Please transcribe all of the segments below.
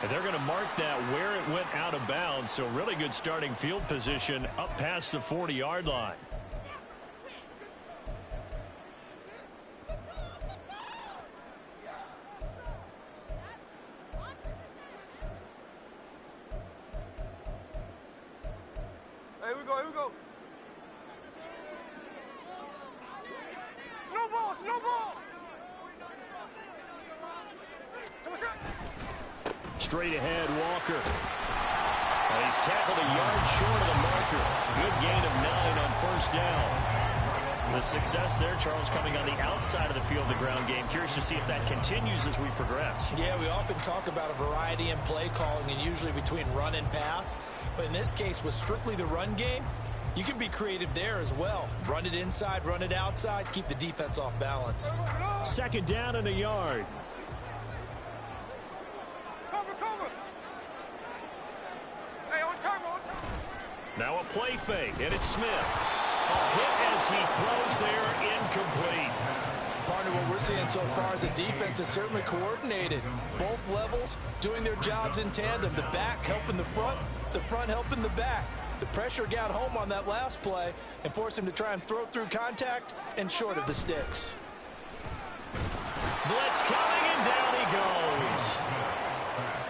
And they're going to mark that where it went out of bounds, so really good starting field position up past the 40-yard line. Here we go. No ball. Straight ahead, Walker. And he's tackled a yard short of the marker. Good gain of 9 on first down. The success there, Charles, coming on the outside of the field, the ground game. Curious to see if that continues as we progress. Yeah, we often talk about a variety in play calling and usually between run and pass. But in this case, with strictly the run game, you can be creative there as well. Run it inside, run it outside, keep the defense off balance. Second down and a yard. Cover. Hey, on time. Now a play fake, and it's Smith. A hit as he throws there, incomplete. Partner, what we're seeing so far is the defense is certainly coordinated. Both levels doing their jobs in tandem. The back helping the front helping the back. The pressure got home on that last play and forced him to try and throw through contact and short of the sticks. Blitz coming, and down he goes.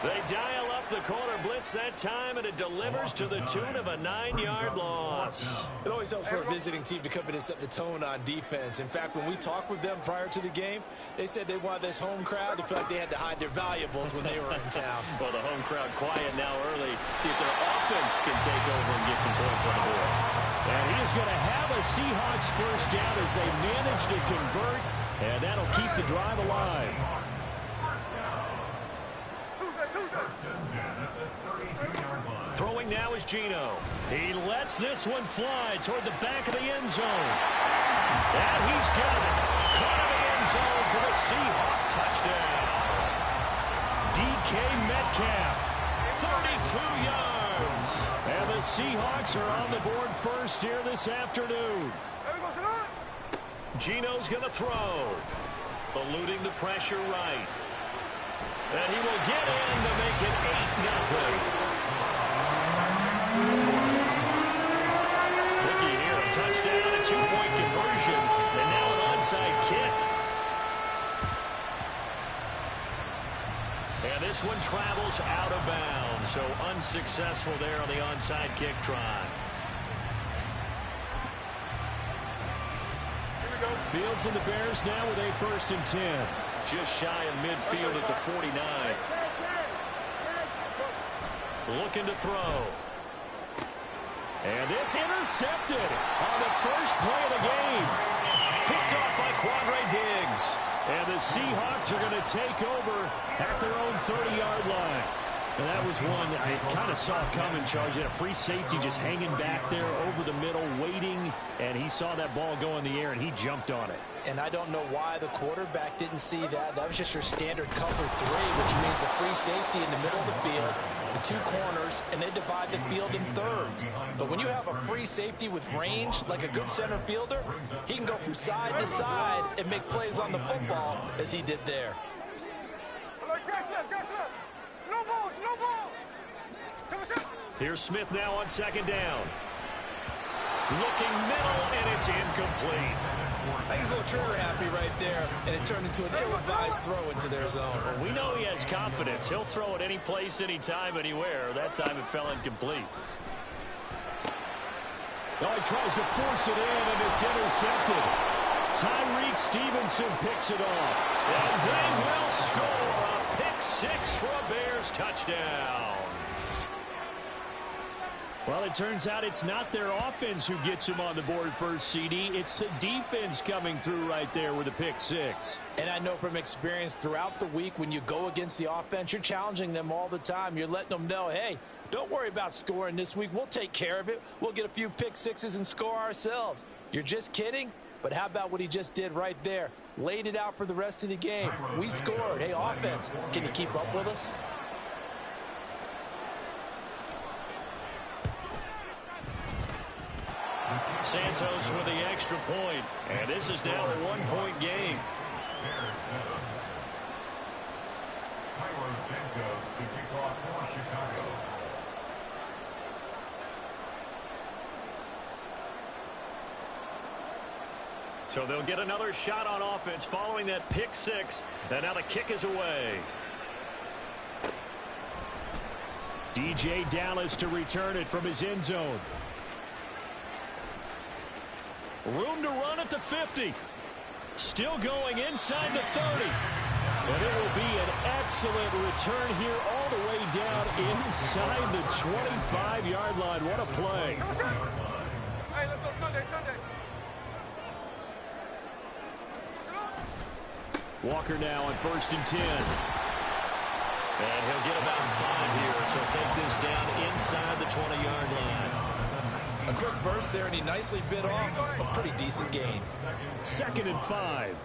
They dial up the corner blitz that time, and it delivers to the tune of a 9-yard loss. It always helps for a visiting team to come in and set the tone on defense. In fact, when we talked with them prior to the game, they said they wanted this home crowd to feel like they had to hide their valuables when they were in town. Well, the home crowd quiet now early. See if their offense can take over and get some points on the board. And he is going to have a Seahawks first down as they manage to convert, and that'll keep the drive alive. Throwing now is Geno. He lets this one fly toward the back of the end zone. And he's got it. Caught in the end zone for the Seahawks touchdown. DK Metcalf, 32 yards. And the Seahawks are on the board first here this afternoon. Geno's going to throw. Eluding the pressure right. And he will get in to make it 8-0. Looky here, a touchdown, a 2-point conversion, and now an onside kick. And this one travels out of bounds, so unsuccessful there on the onside kick try. Fields and the Bears now with a 1st and 10. Just shy of midfield at the 49. Looking to throw. And this intercepted on the first play of the game. Picked off by Quandre Diggs. And the Seahawks are going to take over at their own 30-yard line. And that was one that I kind of saw coming, Charles. You had a free safety just hanging back there over the middle, waiting, and he saw that ball go in the air, and he jumped on it. And I don't know why the quarterback didn't see that. That was just your standard cover 3, which means a free safety in the middle of the field, the 2 corners, and they divide the field in thirds. But when you have a free safety with range, like a good center fielder, he can go from side to side and make plays on the football as he did there. Here's Smith now on 2nd down. Looking middle, and it's incomplete. He's a little trigger happy right there, and it turned into an ill-advised throw into their zone. Well, we know he has confidence. He'll throw it any place, anytime, anywhere. That time it fell incomplete. Oh, he tries to force it in, and it's intercepted. Tyreek Stevenson picks it off. And they will score a pick 6 for a Bears touchdown. Well, it turns out it's not their offense who gets him on the board first, CD. It's the defense coming through right there with a pick 6. And I know from experience throughout the week when you go against the offense, you're challenging them all the time. You're letting them know, hey, don't worry about scoring this week. We'll take care of it. We'll get a few pick 6s and score ourselves. You're just kidding? But how about what he just did right there? Laid it out for the rest of the game. We scored. Hey, offense, can you keep up with us? Santos with the extra point, and this is now a 1-point game. Carlos Santos So they'll get another shot on offense following that pick six. And now the kick is away. DJ Dallas to return it from his end zone. Room to run at the 50. Still going inside the 30. And it will be an excellent return here all the way down inside the 25-yard line. What a play. Hey, let's go Sunday, Sunday. Walker now on 1st and 10. And he'll get about 5 here. So take this down inside the 20-yard line. A quick burst there, and he nicely bit off a pretty decent gain. 2nd and 5.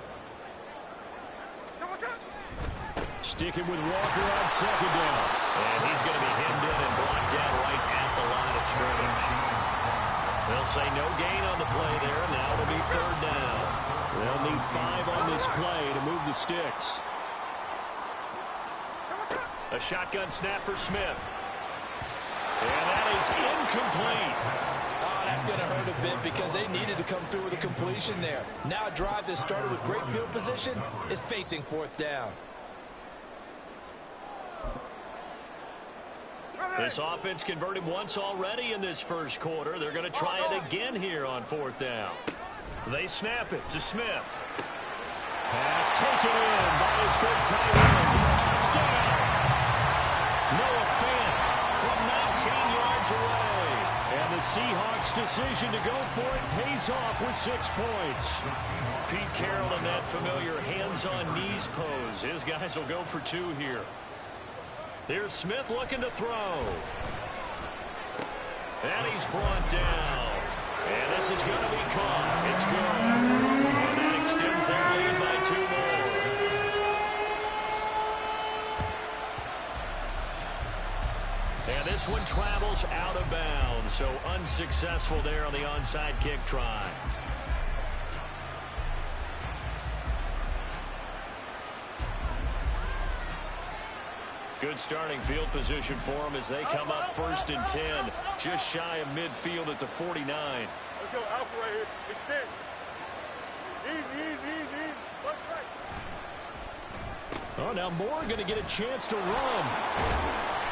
Sticking with Walker on 2nd down. And he's going to be hemmed in and blocked down right at the line of scrimmage. They'll say no gain on the play there, and now it'll be 3rd down. They'll need 5 on this play to move the sticks. A shotgun snap for Smith. And that is incomplete. Oh, that's going to hurt a bit because they needed to come through with a completion there. Now a drive that started with great field position is facing 4th down. This offense converted once already in this first quarter. They're going to try it again here on 4th down. They snap it to Smith. Pass taken in by his big tight end. Touchdown! Noah Fant from 19 yards away. And the Seahawks' decision to go for it pays off with 6 points. Pete Carroll in that familiar hands-on-knees pose. His guys will go for 2 here. Here's Smith looking to throw. And he's brought down. And this is going to be caught. It's good. And that extends their lead by 2 more. And this one travels out of bounds. So unsuccessful there on the onside kick try. Good starting field position for them as they come up 1st and 10. Just shy of midfield at the 49. Let's go, Alpha right here. Extend. Easy. What's right? Oh, now Moore going to get a chance to run.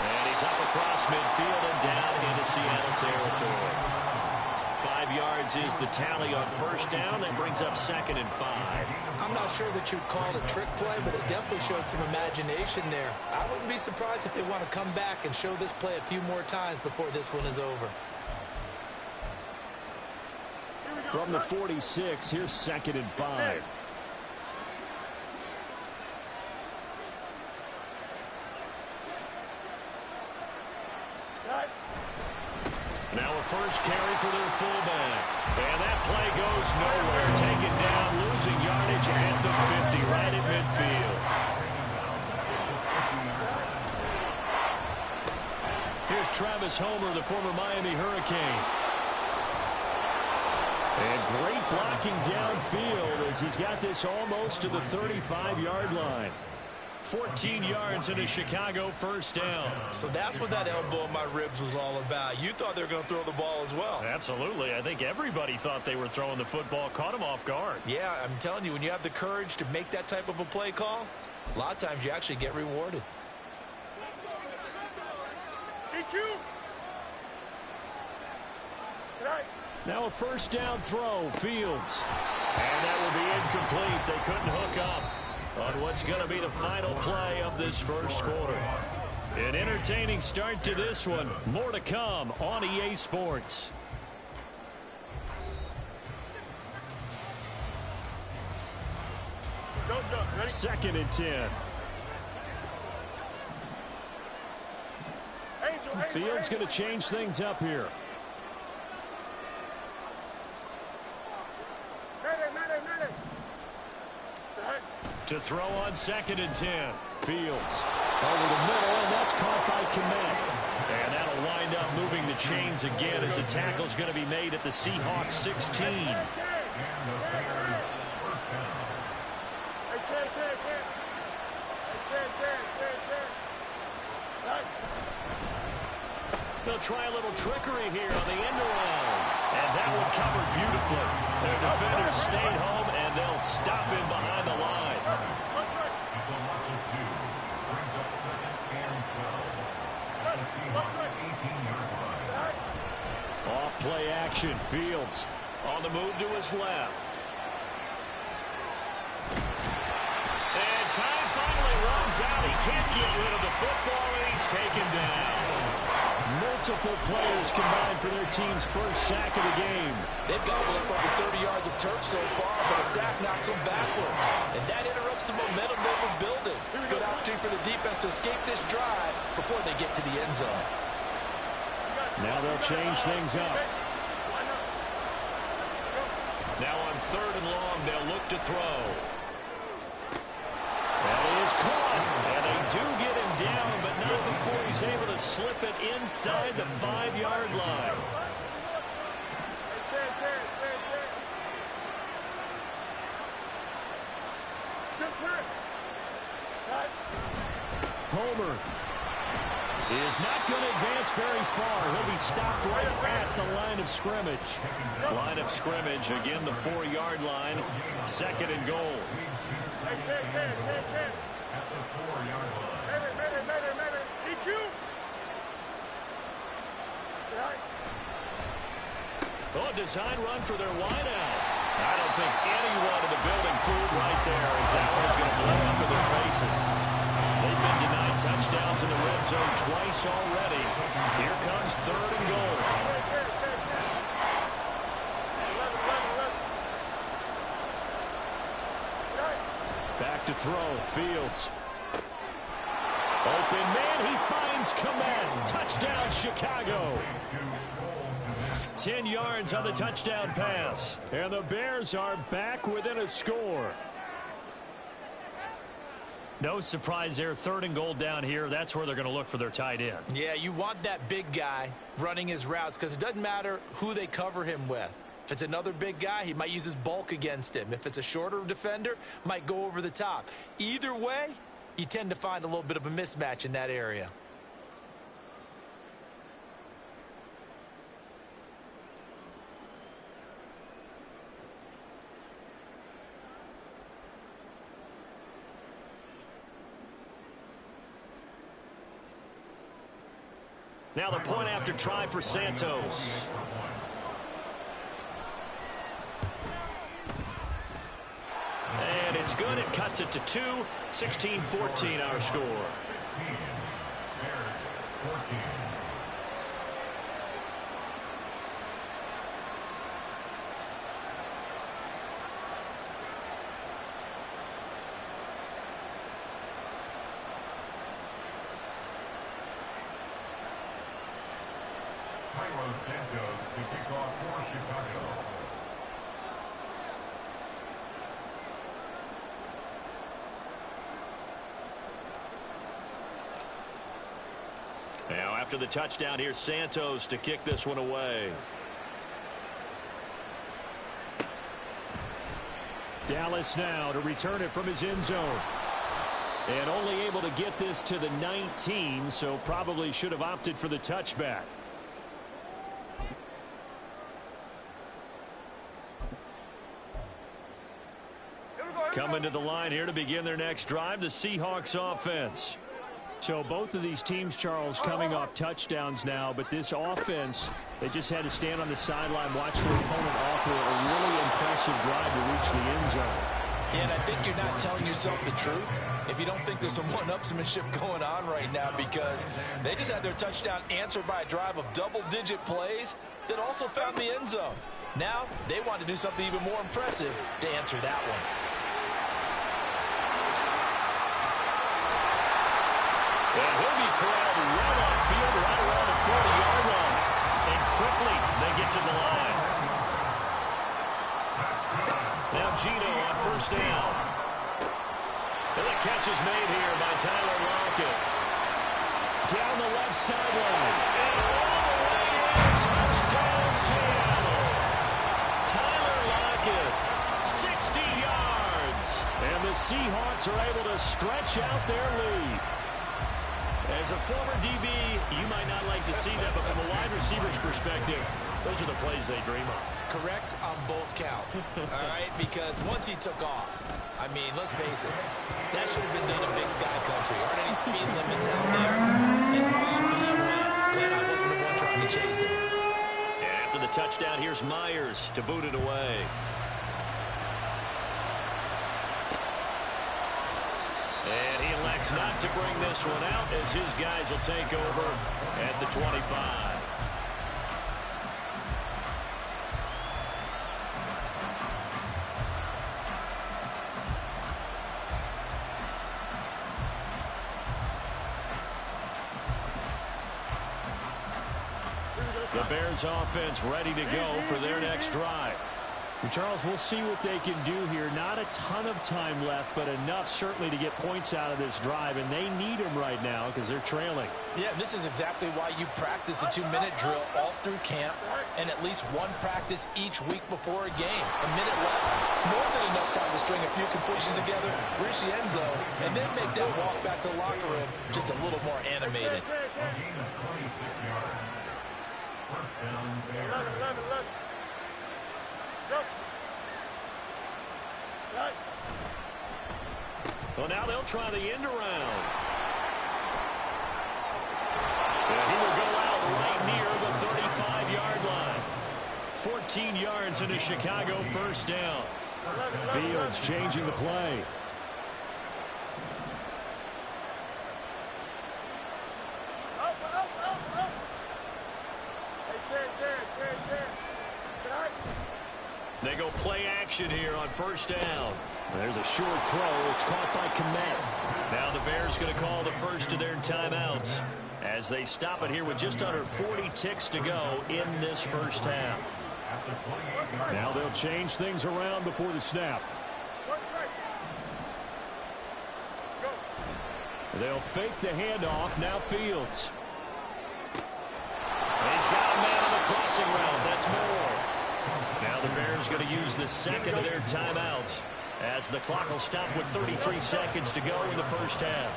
And he's up across midfield and down into Seattle territory. 5 yards is the tally on 1st down. That brings up 2nd and 5. I'm not sure that you'd call it a trick play, but it definitely showed some imagination there. I wouldn't be surprised if they want to come back and show this play a few more times before this one is over. From the 46, here's 2nd and 5. Now a first carry for their fullback. And that play goes nowhere. Taken down, losing yardage at the 50, right at midfield. Here's Travis Homer, the former Miami Hurricane. And great blocking downfield as he's got this almost to the 35-yard line. 14 yards in a Chicago 1st down. So that's what that elbow in my ribs was all about. You thought they were going to throw the ball as well. Absolutely. I think everybody thought they were throwing the football, caught him off guard. Yeah, I'm telling you, when you have the courage to make that type of a play call, a lot of times you actually get rewarded. EQ. Right. Now a 1st down throw, Fields. And that will be incomplete. They couldn't hook up on what's going to be the final play of this first quarter. An entertaining start to this one. More to come on EA Sports. Don't jump. Ready? 2nd and 10. Angel, Fields going to change things up here. To throw on 2nd and 10. Fields over the middle, and that's caught by Kmet. And that'll wind up moving the chains again as a tackle's going to be made at the Seahawks 16. They'll try a little trickery here on the end around. And that one covered beautifully. Their defenders stayed home, and they'll stop him behind the line. It's a loss of 2. Brings up 2nd and 12. The Seahawks 18-yard line. Off play action. Fields on the move to his left. And time finally runs out. He can't get rid of the football, and he's taken down. Multiple players combined for their team's first sack of the game. They've gobbled up over 30 yards of turf so far, but a sack knocks them backwards. And that interrupts the momentum they were building. Good opportunity for the defense to escape this drive before they get to the end zone. Now they'll change things up. Now on 3rd and long, they'll look to throw. That is caught. And they do get him down, but not before he's able to slip it inside the 5-yard line. Homer is not going to advance very far. He'll be stopped right at the line of scrimmage. Line of scrimmage, again, the 4-yard line. 2nd and goal. At the 4-yard line. Oh, design run for their wideout. I don't think anyone in the building fooled right there as that one's going to blow up in their faces. They've been denied touchdowns in the red zone twice already. Here comes 3rd and goal. Back to throw. Fields. Open man. He finds Kmet. Touchdown, Chicago. 10 yards on the touchdown pass. And the Bears are back within a score. No surprise there. 3rd and goal down here. That's where they're going to look for their tight end. Yeah, you want that big guy running his routes because it doesn't matter who they cover him with. If it's another big guy, he might use his bulk against him. If it's a shorter defender, might go over the top. Either way, you tend to find a little bit of a mismatch in that area. Now the point after try for Santos. And it's good. It cuts it to 2. 16-14 our score. 16. Bears 14. Santos to kick off for Chicago. Now after the touchdown, here's Santos to kick this one away. Dallas now to return it from his end zone. And only able to get this to the 19, so probably should have opted for the touchback. Coming to the line here to begin their next drive, the Seahawks offense. So both of these teams, Charles, coming off touchdowns now, but this offense, they just had to stand on the sideline, watch their opponent offer a really impressive drive to reach the end zone. And I think you're not telling yourself the truth if you don't think there's some one-upsmanship going on right now, because they just had their touchdown answered by a drive of double-digit plays that also found the end zone. Now they want to do something even more impressive to answer that one. And he'll be corralled right on field, right around the 40-yard line. And quickly, they get to the line. Now Gino on 1st down. And the catch is made here by Tyler Lockett. Down the left sideline. And all the way in. Touchdown, Seattle. Tyler Lockett, 60 yards. And the Seahawks are able to stretch out their lead. As a former DB, you might not like to see that, but from a receiver's perspective, those are the plays they dream of. Correct on both counts, all right? Because once he took off, I mean, let's face it, that should have been done in Big Sky Country. Aren't any speed limits out there? And off he went. Glad I wasn't the one trying to chase him. And after the touchdown, here's Myers to boot it away. And he elects not to bring this one out as his guys will take over at the 25. The Bears offense ready to go for their next drive. And Charles, we'll see what they can do here. Not a ton of time left, but enough certainly to get points out of this drive, and they need them right now because they're trailing. Yeah, this is exactly why you practice a 2-minute drill all through camp and at least one practice each week before a game. A minute left, more than enough time to string a few completions together, reach the end zone, and then make that walk back to the locker room just a little more animated. A gain of 26 yards. First down, Bears. 11. Go. Right. Well, now they'll try the end around. And he will go out right near the 35-yard line. 14 yards into Chicago, first down. Fields changing the play. Up. Hey, Terry. Tonight. They go play action here on first down. There's a short throw. It's caught by Kmet. Now the Bears going to call the first of their timeouts as they stop it here with just under 40 ticks to go in this first half. Now they'll change things around before the snap. They'll fake the handoff. Now Fields. He's got a man on the crossing route. That's Moore. Now the Bears going to use the second of their timeouts as the clock will stop with 33 seconds to go in the first half.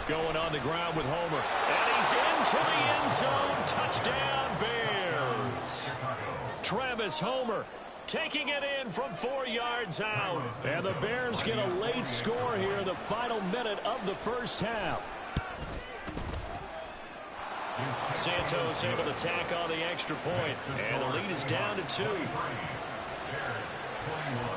Going on the ground with Homer. And he's into the end zone. Touchdown, Bears. Travis Homer taking it in from 4 yards out. And the Bears get a late score here in the final minute of the first half. Santos able to tack on the extra point. And the lead is down to 2. Bears 21.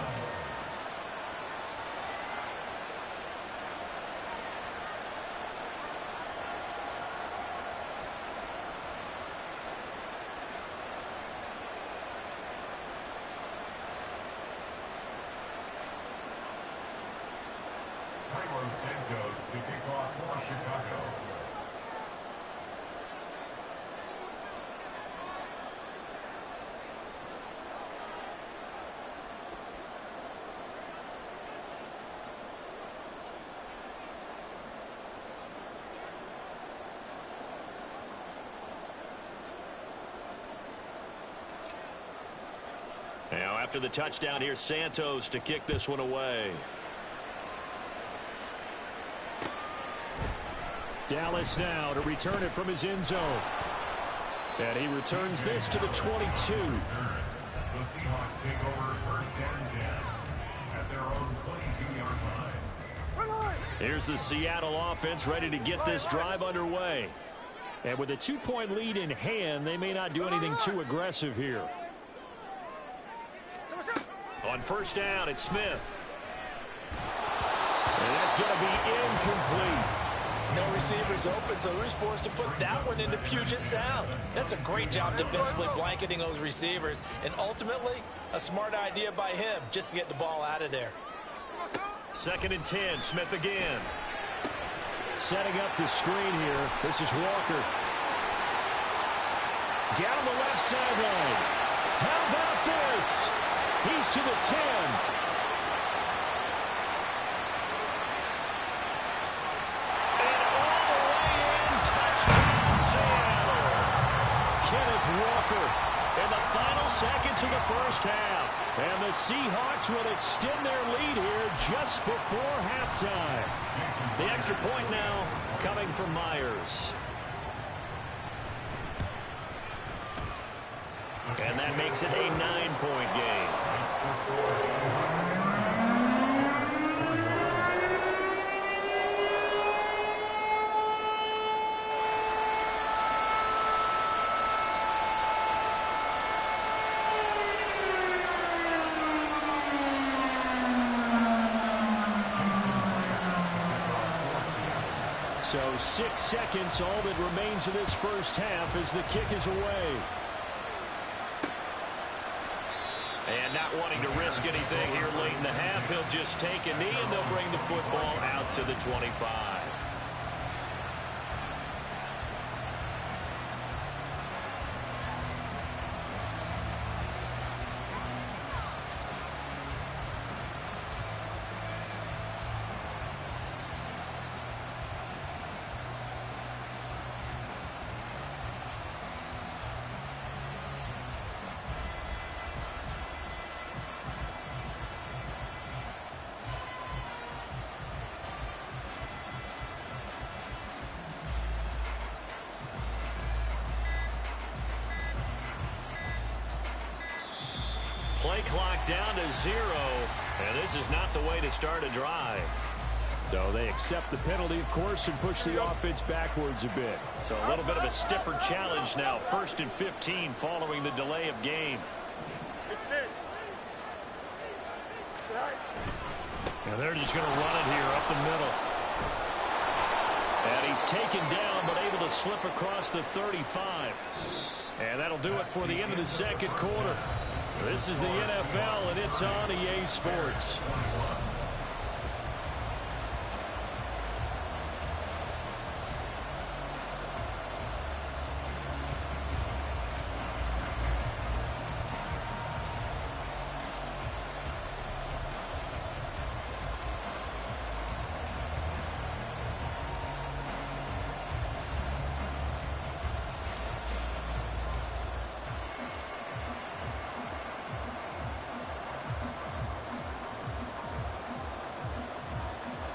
Santos to kick off for Chicago. Now after the touchdown, here's Santos to kick this one away. Dallas now to return it from his end zone. And he returns this to the 22. The Seahawks take over first and 10 at their own 22-yard line. Here's the Seattle offense ready to get this drive underway. And with a 2-point lead in hand, they may not do anything too aggressive here. On first down, it's Smith. And that's going to be incomplete. No receivers open, so Rue's forced to put that one into Puget Sound. That's a great job defensively blanketing those receivers. And ultimately, a smart idea by him just to get the ball out of there. Second and 10, Smith again. Setting up the screen here. This is Walker. Down the left sideline. How about this? He's to the 10. Kenneth Walker in the final seconds minutes of the first half. And the Seahawks will extend their lead here just before halftime. The extra point now coming from Myers. And that makes it a 9-point game. So 6 seconds, all that remains of this first half as the kick is away. And not wanting to risk anything here late in the half, he'll just take a knee and they'll bring the football out to the 25. Play clock down to 0, and this is not the way to start a drive. So they accept the penalty, of course, and push the offense backwards a bit. So a little bit of a stiffer challenge now. 1st and 15 following the delay of game. And they're just going to run it here up the middle. And he's taken down, but able to slip across the 35. And that'll do it for the end of the second quarter. This is the NFL, and it's on EA Sports.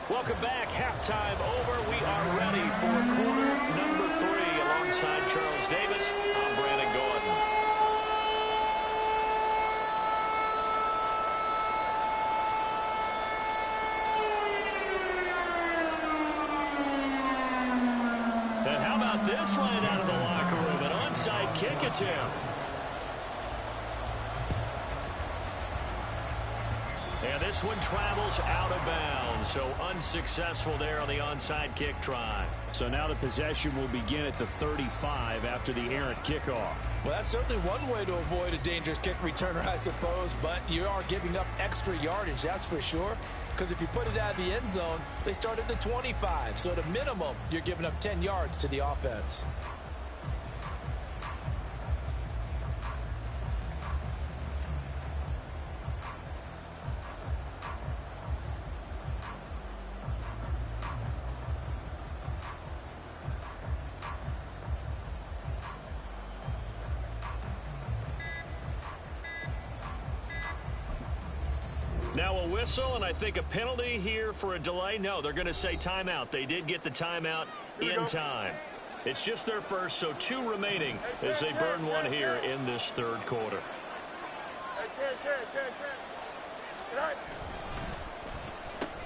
Welcome back. Halftime over. We are ready for quarter number 3. Alongside Charles Davis, I'm Brandon Gordon. And how about this right out of the locker room? An onside kick attempt. And this one travels out of bounds, so unsuccessful there on the onside kick try. So now the possession will begin at the 35 after the errant kickoff. Well, that's certainly one way to avoid a dangerous kick returner, I suppose, but you are giving up extra yardage, that's for sure, because if you put it out of the end zone, they start at the 25, so at a minimum, you're giving up 10 yards to the offense. Now a whistle, and I think a penalty here for a delay. No, they're going to say timeout. They did get the timeout in time. It's just their first, so 2 remaining as they burn one here in this third quarter.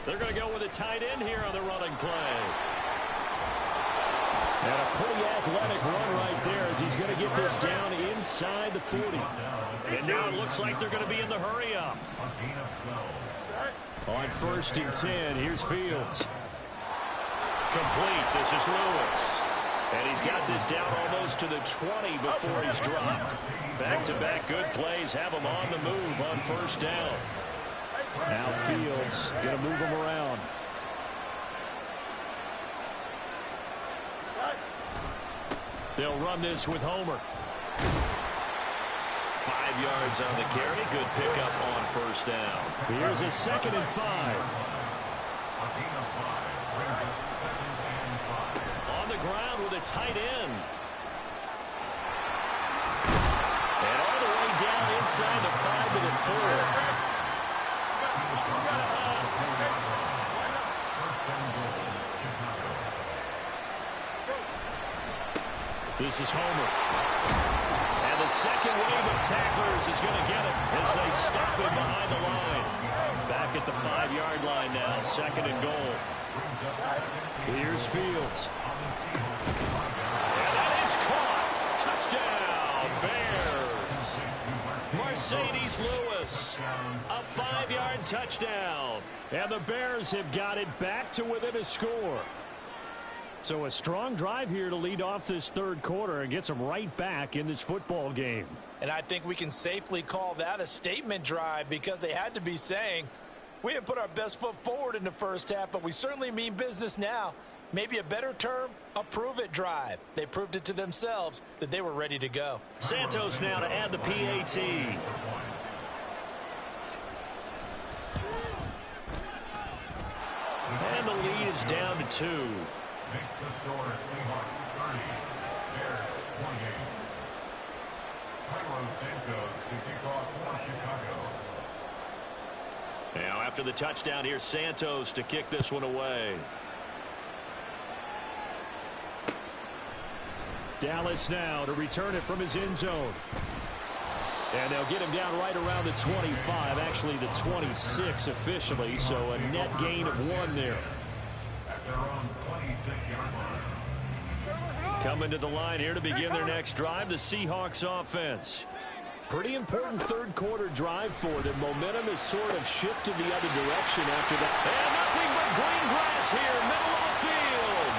They're going to go with a tight end here on the running play. And a pretty athletic run right there as he's going to get this down inside the 40. And now it looks like they're going to be in the hurry-up. On 1st and 10, here's Fields. Complete. This is Lewis. And he's got this down almost to the 20 before he's dropped. Back-to-back good plays have him on the move on 1st down. Now Fields going to move him around. They'll run this with Homer. 5 yards on the carry. Good pickup on 1st down. Here's a 2nd and 5. On the ground with a tight end. And all the way down inside This is Homer. And the second wave of tacklers is going to get him as they stop him behind the line. Back at the 5-yard line now, 2nd and goal. Here's Fields. And that is caught. Touchdown, Bears. Mercedes Lewis, a 5-yard touchdown. And the Bears have got it back to within a score. So a strong drive here to lead off this 3rd quarter and gets them right back in this football game. And I think we can safely call that a statement drive because they had to be saying, we didn't put our best foot forward in the first half, but we certainly mean business now. Maybe a better term, a prove-it drive. They proved it to themselves that they were ready to go. Santos now to add the PAT. And the lead is down to 2. Makes the score Seahawks 30, Bears 28. Cairo Santos to kick off for Chicago. Now after the touchdown, here's Santos to kick this one away. Dallas now to return it from his end zone. And they'll get him down right around the 25, actually the 26 officially, so a net gain of 1 there. At their own 26-yard line. Coming to the line here to begin their next drive, the Seahawks offense. Pretty important 3rd quarter drive for them. Momentum has sort of shifted the other direction after that. And nothing but green grass here, middle of the field.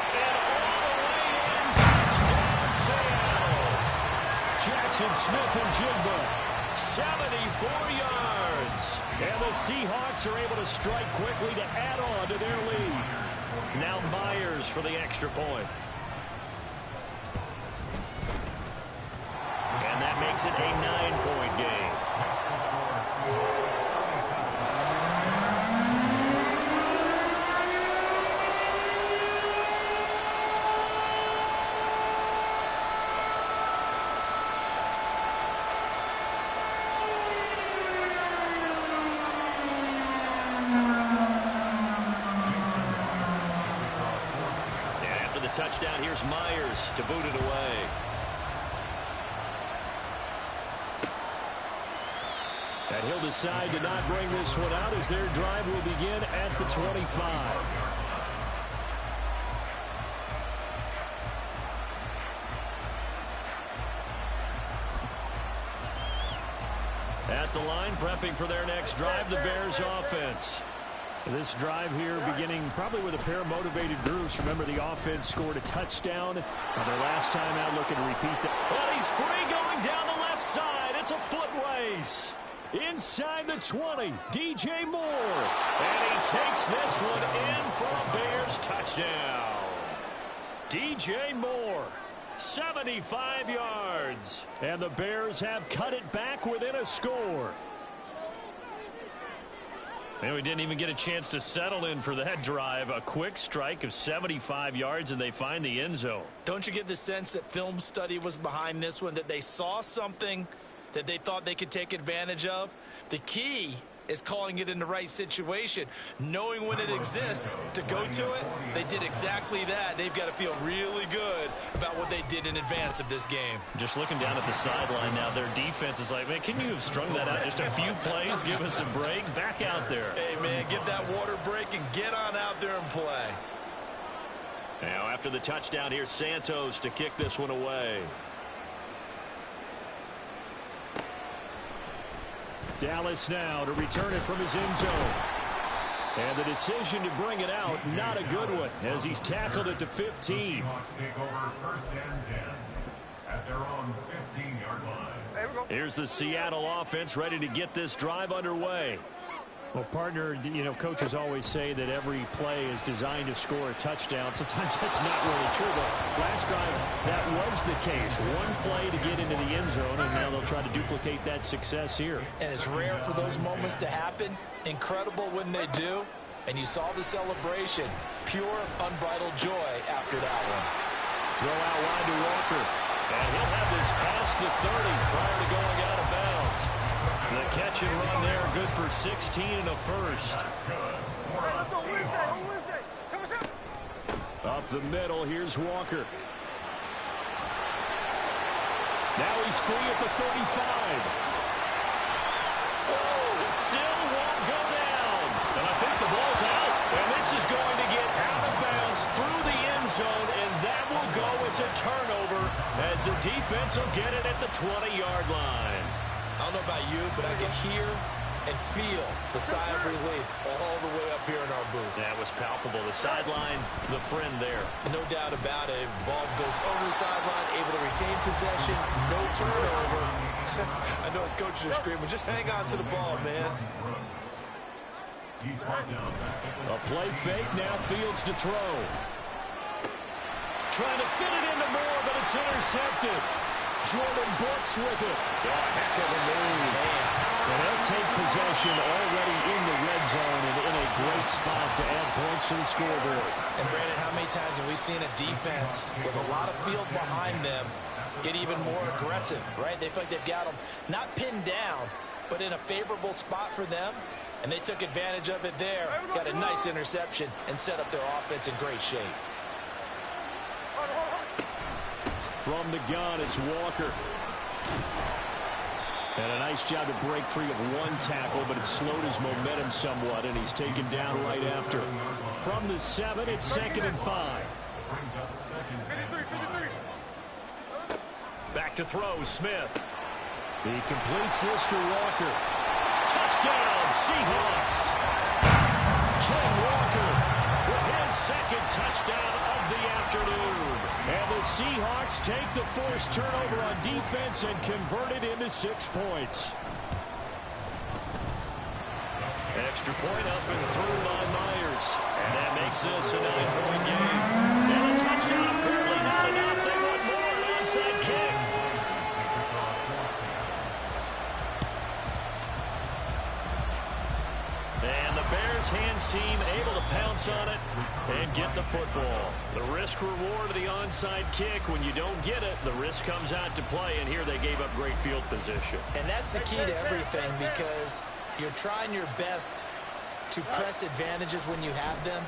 And all the way in, touchdown Seattle. Jackson Smith and Jigba. 74 yards. And the Seahawks are able to strike quickly to add on to their lead. Now Myers for the extra point. And that makes it a 9-point game. Touchdown, here's Myers to boot it away. And he'll decide to not bring this one out as their drive will begin at the 25. At the line, prepping for their next drive, the Bears offense. This drive here beginning probably with a pair of motivated groups. Remember, the offense scored a touchdown on their last time out, looking to repeat that. Well, he's free going down the left side. It's a foot race. Inside the 20, DJ Moore. And he takes this one in for a Bears touchdown. DJ Moore, 75 yards. And the Bears have cut it back within a score. And we didn't even get a chance to settle in for that drive. A quick strike of 75 yards, and they find the end zone. Don't you get the sense that film study was behind this one, that they saw something that they thought they could take advantage of? The key is calling it in the right situation, knowing when it exists to go to it. They did exactly that. They've got to feel really good about what they did in advance of this game. Just looking down at the sideline now, their defense is like, man, can you have strung that out just a few plays? Give us a break. Back out there. Hey, man, get that water break and get on out there and play. Now, after the touchdown, here's Santos to kick this one away. Dallas now to return it from his end zone. And the decision to bring it out, not a good one, as he's tackled at the 15. The Seahawks take over 1st and 10 at their own 15-yard line. Here's the Seattle offense ready to get this drive underway. Well, partner, you know, coaches always say that every play is designed to score a touchdown. Sometimes that's not really true, but last drive, that was the case. One play to get into the end zone, and now they'll try to duplicate that success here. And it's rare for those moments to happen. Incredible when they do. And you saw the celebration. Pure, unbridled joy after that one. Throw out wide to Walker. And he'll have this past the 30 prior to going out of bounds. The catch and run there, good for 16 and a first. Up Up the middle, here's Walker. Now he's free at the 35. Oh, it still won't go down. And I think the ball's out. And this is going to get out of bounds through the end zone, and that will go as a turnover as the defense will get it at the 20-yard line. I don't know about you, but I can hear and feel the sigh of relief all the way up here in our booth. That was palpable. The sideline, the friend there. No doubt about it. Ball goes over the sideline, able to retain possession, no turnover. I know his coaches are screaming, just hang on to the ball, man. A play fake, now Fields to throw. Trying to fit it into Moore, but it's intercepted. Jordan Brooks with it. Oh, heck of a move. And they'll take possession already in the red zone and in a great spot to add points to the scoreboard. And Brandon, how many times have we seen a defense with a lot of field behind them get even more aggressive, right? They feel like they've got them not pinned down, but in a favorable spot for them, and they took advantage of it there. Got a nice interception and set up their offense in great shape. From the gun, it's Walker. And a nice job to break free of one tackle, but it slowed his momentum somewhat, and he's taken down right after. From the 7, it's 2nd and 5. Back to throw, Smith. He completes this to Walker. Touchdown, Seahawks. Ken Walker With his second touchdown of the afternoon. And the Seahawks take the forced turnover on defense and convert it into 6 points. Extra point up and through by Myers. And that makes this a 9-point game. And a touchdown apparently not enough. They want more, an onside kick. And the Bears hands team able to pounce on it and get the football. The risk reward of the onside kick. When you don't get it, the risk comes out to play, and here they gave up great field position. And that's the key to everything, because you're trying your best to press advantages when you have them,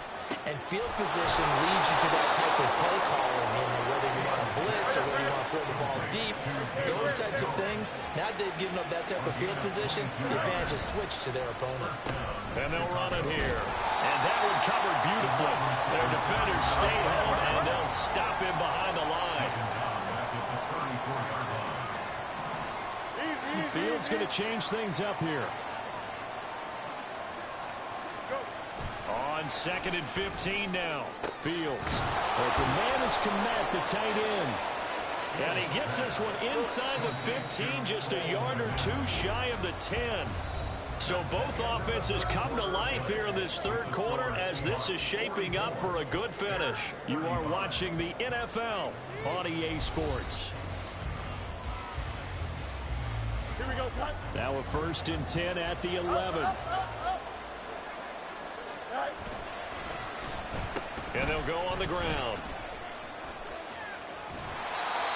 and field position leads you to that type of play calling, whether you want to blitz or whether you want to throw the ball deep, those types of things. Now they've given up that type of field position, the advantage is switched to their opponent. And they'll run it here. And that one covered beautifully. Their defenders stayed home, and they'll stop him behind the line. Fields going to change things up here. On 2nd and 15 now. Fields. Open man is Kmet, the tight end. And he gets this one inside the 15, just a yard or two shy of the 10. So both offenses come to life here in this third quarter as this is shaping up for a good finish. You are watching the NFL on EA Sports. Here we go, son. Now a 1st and 10 at the 11. And they'll go on the ground.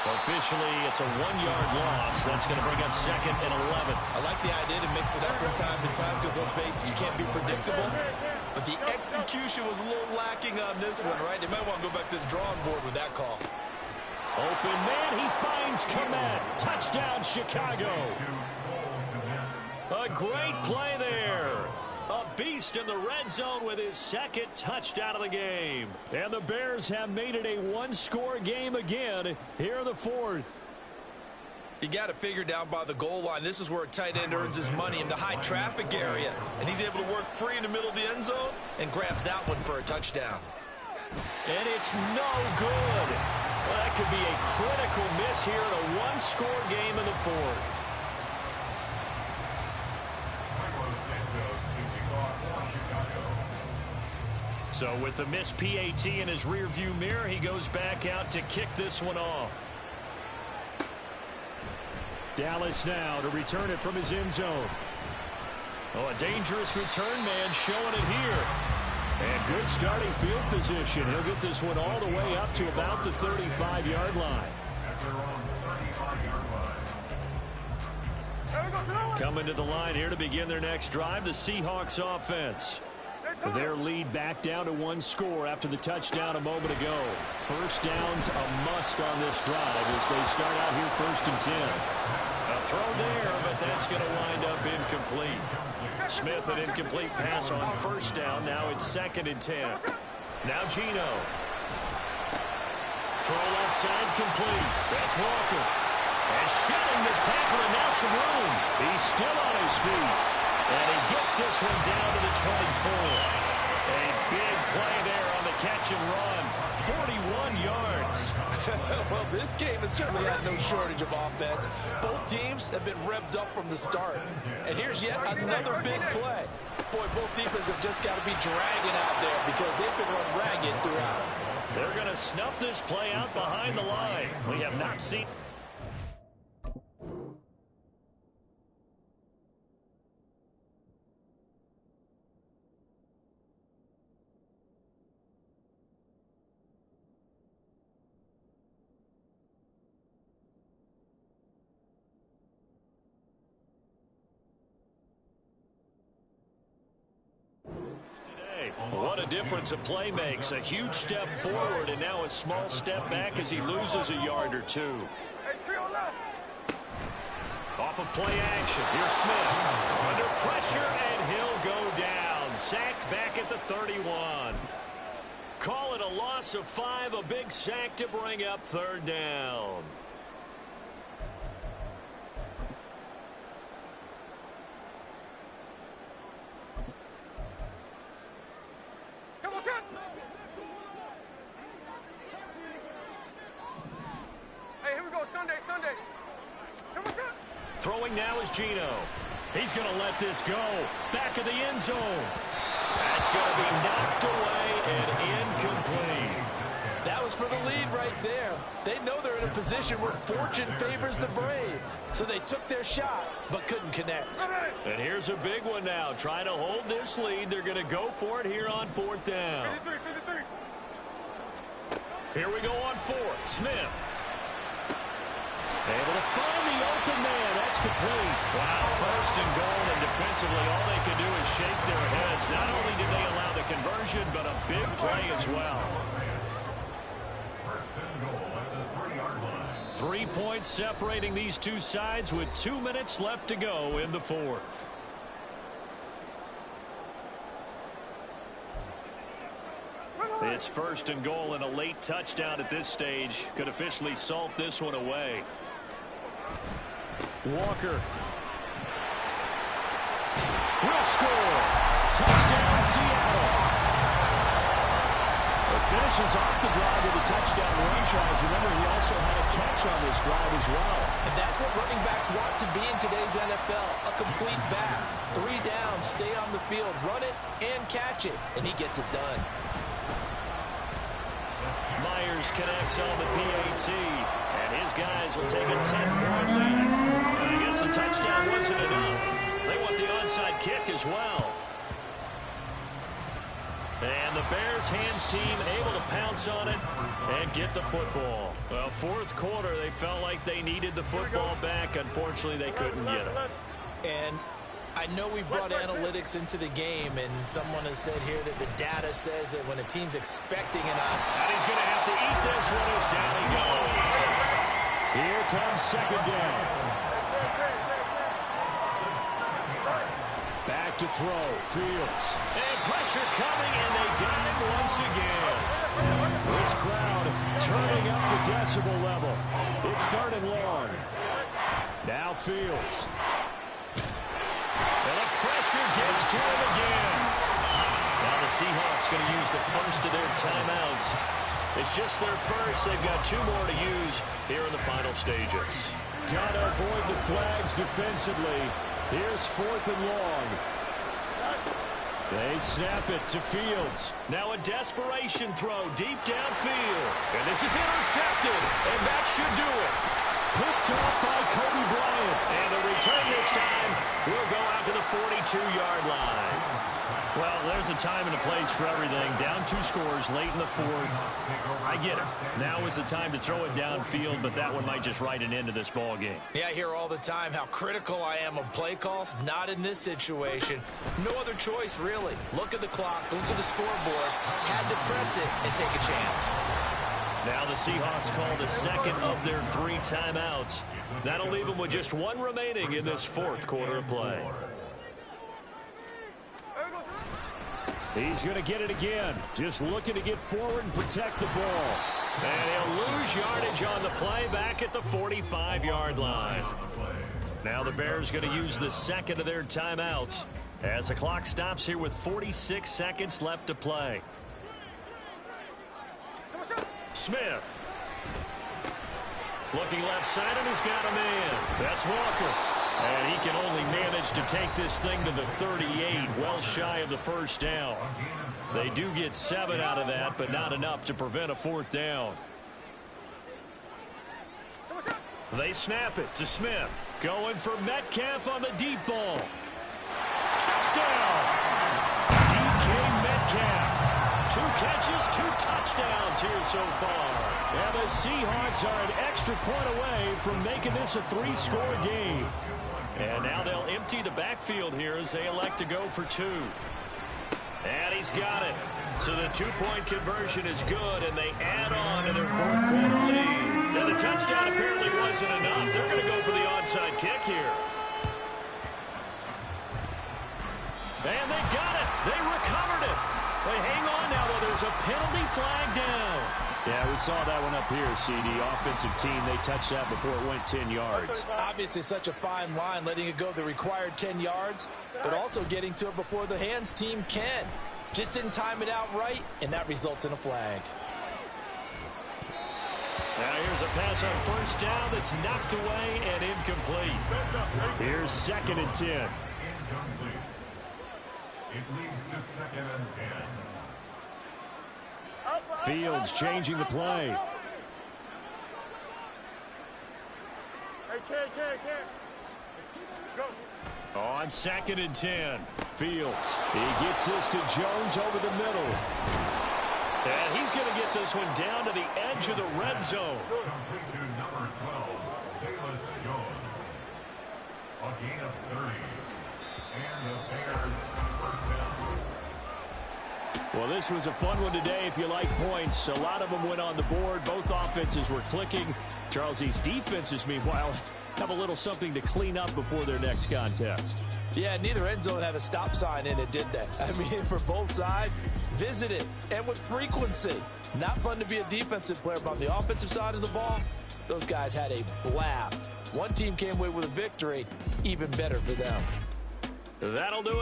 Officially, it's a 1-yard loss. That's going to bring up 2nd and 11. I like the idea to mix it up from time to time because, let's face it, you can't be predictable. But the execution was a little lacking on this one, right? They might want to go back to the drawing board with that call. Open man, he finds Kmet. Touchdown, Chicago. A great play there. A beast in the red zone with his 2nd touchdown of the game. And the Bears have made it a 1-score game again here in the 4th. You got to figure down by the goal line. This is where a tight end earns his money, in the high traffic area. And he's able to work free in the middle of the end zone and grabs that one for a touchdown. And it's no good. Well, that could be a critical miss here in a 1-score game in the 4th. So with the missed PAT in his rearview mirror, he goes back out to kick this one off. Dallas now to return it from his end zone. Oh, a dangerous return man showing it here. And good starting field position. He'll get this one all the way up to about the 35-yard line. Coming to the line here to begin their next drive, the Seahawks offense. Their lead back down to one score after the touchdown a moment ago. First down's a must on this drive as they start out here 1st and 10. A throw there, but that's going to wind up incomplete. Smith, an incomplete pass on first down. Now it's 2nd and 10. Now Geno. Throw left side complete. That's Walker. And shedding the tackle and now some room. He's still on his feet. And he gets this one down to the 24. A big play there on the catch and run. 41 yards. Well, this game has certainly had no shortage of offense. Both teams have been revved up from the start. And here's yet another big play. Boy, both defenses have just got to be dragging out there because they've been run ragged throughout. They're going to snuff this play out behind the line. We have not seen... What a difference a play makes. A huge step forward and now a small step back as he loses a yard or two. Off of play action. Here's Smith. Under pressure and he'll go down. Sacked back at the 31. Call it a loss of 5. A big sack to bring up 3rd down. Throwing now is Geno. He's going to let this go. Back of the end zone. That's going to be knocked away and incomplete. That was for the lead right there. They know they're in a position where fortune favors the brave. So they took their shot, but couldn't connect. And here's a big one now. Trying to hold this lead. They're going to go for it here on 4th down. Here we go on 4th. Smith. Able to find the open man. That's complete. Wow, 1st and goal, and defensively all they can do is shake their heads. Not only did they allow the conversion, but a big play as well. 1st and goal at the 3-yard line. 3 points separating these two sides with 2 minutes left to go in the 4th. It's 1st and goal, and a late touchdown at this stage could officially salt this one away. Walker. Will score. Touchdown, Seattle. It finishes off the drive with a touchdown run, Charles. Remember, he also had a catch on this drive as well. And that's what running backs want to be in today's NFL. A complete back. 3 down, stay on the field, run it, and catch it. And he gets it done. Myers connects on the PAT, and his guys will take a 10-point lead. And I guess the touchdown wasn't enough. They want the onside kick as well. And the Bears hands team able to pounce on it and get the football. Well, 4th quarter, they felt like they needed the football back. Unfortunately, they couldn't get it. And I know we've brought analytics into the game, and someone has said here that the data says that when a team's expecting an and he's going to have to eat this one as down he goes. Here comes 2nd down. Back to throw. Fields. And pressure coming, and they got him once again. This crowd turning up the decibel level. It's 3rd and long. Now Fields. And the pressure gets to him again. Now the Seahawks going to use the first of their timeouts. It's just their first. They've got 2 more to use here in the final stages. Got to avoid the flags defensively. Here's 4th and long. They snap it to Fields. Now a desperation throw deep downfield. And this is intercepted. And that should do it. Picked up by Kobe Bryant And the return this time will go out to the 42-yard line. Well, there's a time and a place for everything. Down 2 scores late in the 4th. I get it. Now is the time to throw it downfield, but that one might just write an end to this ball game. Yeah, I hear all the time how critical I am of play calls. Not in this situation. No other choice, really. Look at the clock. Look at the scoreboard. Had to press it and take a chance. Now the Seahawks call the second of their 3 timeouts. That'll leave them with just 1 remaining in this 4th quarter of play. He's going to get it again. Just looking to get forward and protect the ball. And he'll lose yardage on the play back at the 45-yard line. Now the Bears going to use the second of their timeouts as the clock stops here with 46 seconds left to play. Smith. Looking left side, and he's got a man. That's Walker. And he can only manage to take this thing to the 38, well shy of the first down. They do get 7 out of that, but not enough to prevent a 4th down. They snap it to Smith. Going for Metcalf on the deep ball. Touchdown! DK Metcalf. 2 catches, 2 touchdowns here so far. And the Seahawks are an extra point away from making this a 3-score game. And now they'll empty the backfield here as they elect to go for 2. And he's got it. So the 2-point conversion is good, and they add on to their 4th quarter lead. Now the touchdown apparently wasn't enough. They're going to go for the onside kick here. And they got it. They recovered it. They hang on now, though. There's a penalty flag down. Yeah, we saw that one up here, CD. Offensive team, they touched that before it went 10 yards. Obviously such a fine line, letting it go the required 10 yards, but also getting to it before the hands team can. Just didn't time it out right, and that results in a flag. Now here's a pass on first down that's knocked away and incomplete. Here's 2nd and 10. Incomplete. It leads to 2nd and 10. Fields changing the play. Hey, kid. Go. On 2nd and 10. Fields. He gets this to Jones over the middle. And he's going to get this one down to the edge of the red zone. Complete to number 12, Velus Jones. A gain of 30. And the Bears first down. Well, this was a fun one today if you like points. A lot of them went on the board. Both offenses were clicking. Charles, these defenses, meanwhile, have a little something to clean up before their next contest. Yeah, neither end zone had a stop sign in it, did they? I mean, for both sides, visit it, and with frequency. Not fun to be a defensive player, but on the offensive side of the ball, those guys had a blast. One team came away with a victory, even better for them. That'll do it.